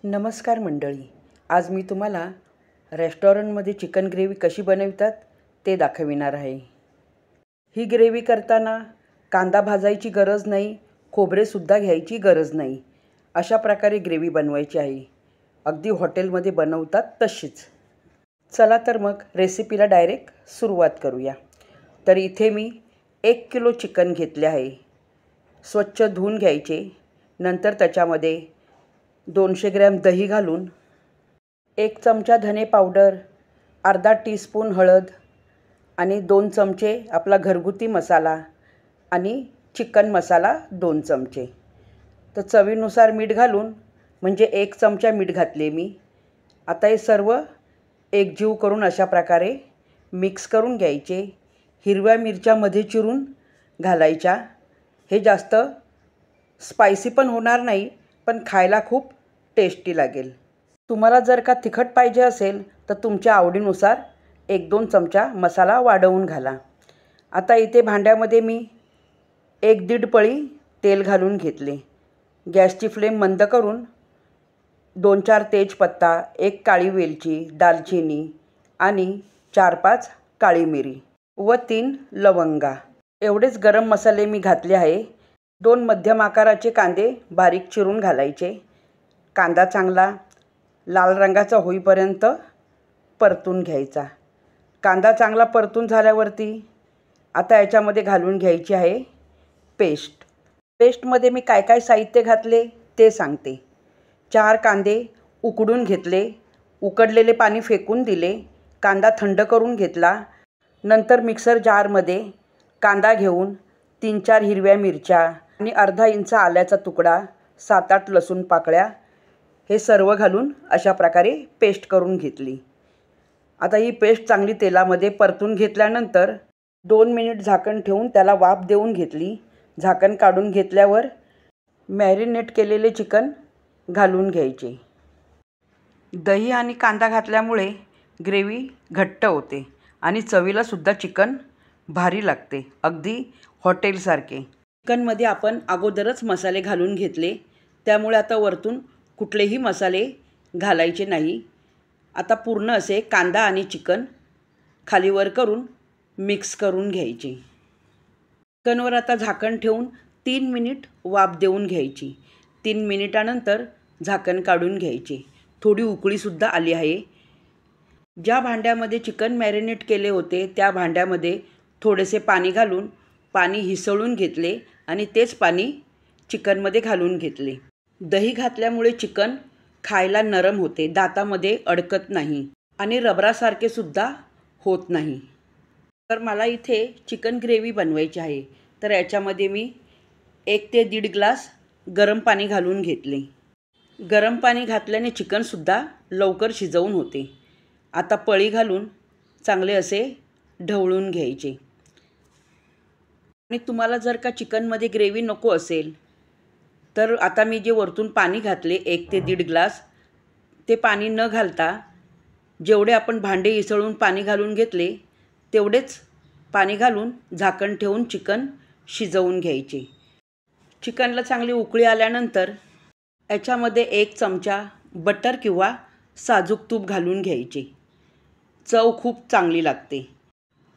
नमस्कार मंडळी, आज मी तुम्हाला रेस्टॉरंटमध्ये चिकन ग्रेव्ही कशी बनवितात ते दाखविणार आहे। ही ग्रेव्ही करताना कांदा भाजायची गरज नाही, खोबरेसुद्धा घ्यायची गरज नाही। अशा प्रकारे ग्रेव्ही बनवायची आहे, अगदी हॉटेलमध्ये बनवतात तशीच। चला तर मग रेसिपीला डायरेक्ट सुरुवात करूया। तर इथे मी 1 किलो चिकन घेतले आहे। स्वच्छ धुवून घ्यायचे। नंतर त्याच्यामध्ये 200 ग्रॅम दही घालून 1 चमचा धने पावडर, अर्धा टीस्पून हळद आणि 2 चमचे आपला घरगुती मसाला आणि चिकन मसाला 2 चमचे। तर चवीनुसार मीठ घालून म्हणजे 1 चमचा मीठ घातले मी। आता हे सर्व एकजीव करून अशा प्रकारे मिक्स करून घ्यायचे। हिरव्या मिरच्या मध्ये चिरून घालायच्या। हे जास्त स्पायसी पण होणार नाही, पण खायला खूप टेस्टी लागेल। तुम्हाला जर का तिखट पाहिजे असेल तर तुमच्या आवडीनुसार 1-2 चमचा मसाला वाढवून घाला। आता इथे भांड्यामध्ये मी 1-1.5 पळी तेल घालून घेतले। गॅसची फ्लेम मंद करून 2-4 तेजपत्ता, 1 काळी वेलची, दालचिनी आणि 4-5 काळी मिरी व 3 लवंगा एवढेच गरम मसाले मी घातले आहे। 2 मध्यम आकाराचे कांदे बारीक चिरून घालायचे। कांदा चांगला लाल रंगाचा होईपर्यंत परतून घ्यायचा। कांदा चांगला परतून झाल्यावरती आता याच्यामध्ये घालून घ्यायची आहे पेस्ट। पेस्टमध्ये मी काय काय साहित्य घातले ते सांगते। 4 कांदे उकडून घेतले, उकडलेले पाणी फेकून दिले, कांदा थंड करून घेतला। नंतर मिक्सर जारमध्ये कांदा घेऊन 3-4 हिरव्या मिरच्या आणि अर्धा इंच आल्याचा तुकडा, 7-8 लसूण पाकळ्या हे सर्व घालून अशा प्रकारे पेस्ट करून घेतली। आता ही पेस्ट चांगली तेलामध्ये परतून घेतल्यानंतर 2 मिनिट झाकण ठेवून त्याला वाफ देऊन घेतली। झाकण काढून घेतल्यावर मॅरिनेट केलेले चिकन घालून घ्यायचे। दही आणि कांदा घातल्यामुळे ग्रेव्ही घट्ट होते आणि चवीला सुद्धा चिकन भारी लागते, अगदी हॉटेलसारखे। चिकनमध्ये आपण अगोदरच मसाले घालून घेतले, त्यामुळे आता वरतून कुठलेही मसाले घालायचे नाही। आता पूर्ण असे कांदा आणि चिकन खालीवर करून मिक्स करून घ्यायचे। चिकनवर आता झाकण ठेवून 3 मिनिट वाफ देऊन घ्यायची। 3 मिनिटानंतर झाकण काढून घ्यायचे। थोडी उकळीसुद्धा आली आहे। ज्या भांड्यामध्ये चिकन मॅरिनेट केले होते त्या भांड्यामध्ये थोडेसे पाणी घालून पाणी हिसळून घेतले आणि तेच पाणी चिकनमध्ये घालून घेतले। दही घातल्यामुळे चिकन खायला नरम होते, दातामध्ये अडकत नाही आणि रबरासारखे सुद्धा होत नाही। तर मला इथे चिकन ग्रेव्ही बनवायची आहे, तर याच्यामध्ये मी 1 ते 1.5 ग्लास गरम पाणी घालून घेतले। गरम पाणी घातल्याने चिकनसुद्धा लवकर शिजवून होते। आता पळी घालून चांगले असे ढवळून घ्यायचे। आणि तुम्हाला जर का चिकनमध्ये ग्रेव्ही नको असेल तर आता मी जे वरतून पाणी घातले 1 ते 1.5 ग्लास, ते पाणी न घालता जेवढे आपण भांडे इसळून पाणी घालून घेतले तेवढेच पाणी घालून झाकण ठेवून चिकन शिजवून घ्यायचे। चिकनला चांगली उकळी आल्यानंतर याच्यामध्ये 1 चमचा बटर किंवा साजूक तूप घालून घ्यायचे। चव खूप चांगली लागते।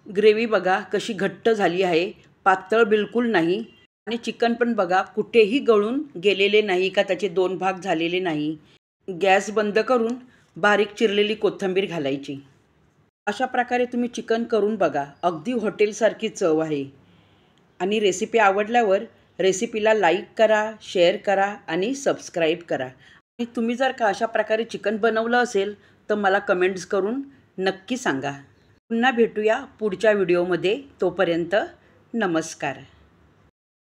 ग्रेव्ही बघा कशी घट्ट झाली आहे, पातळ बिलकुल नाही आणि चिकन पण बघा कुठेही गळून गेलेले नाही का त्याचे 2 भाग झालेले नाही। गॅस बंद करून बारीक चिरलेली कोथिंबीर घालायची। अशा प्रकारे तुम्ही चिकन करून बघा, अगदी हॉटेलसारखी चव आहे। आणि रेसिपी आवडल्यावर रेसिपीला लाईक करा, शेअर करा आणि सबस्क्राईब करा। आणि तुम्ही जर का अशा प्रकारे चिकन बनवलं असेल तर मला कमेंट्स करून नक्की सांगा। पुन्हा भेटूया पुढच्या व्हिडिओमध्ये, तोपर्यंत नमस्कार।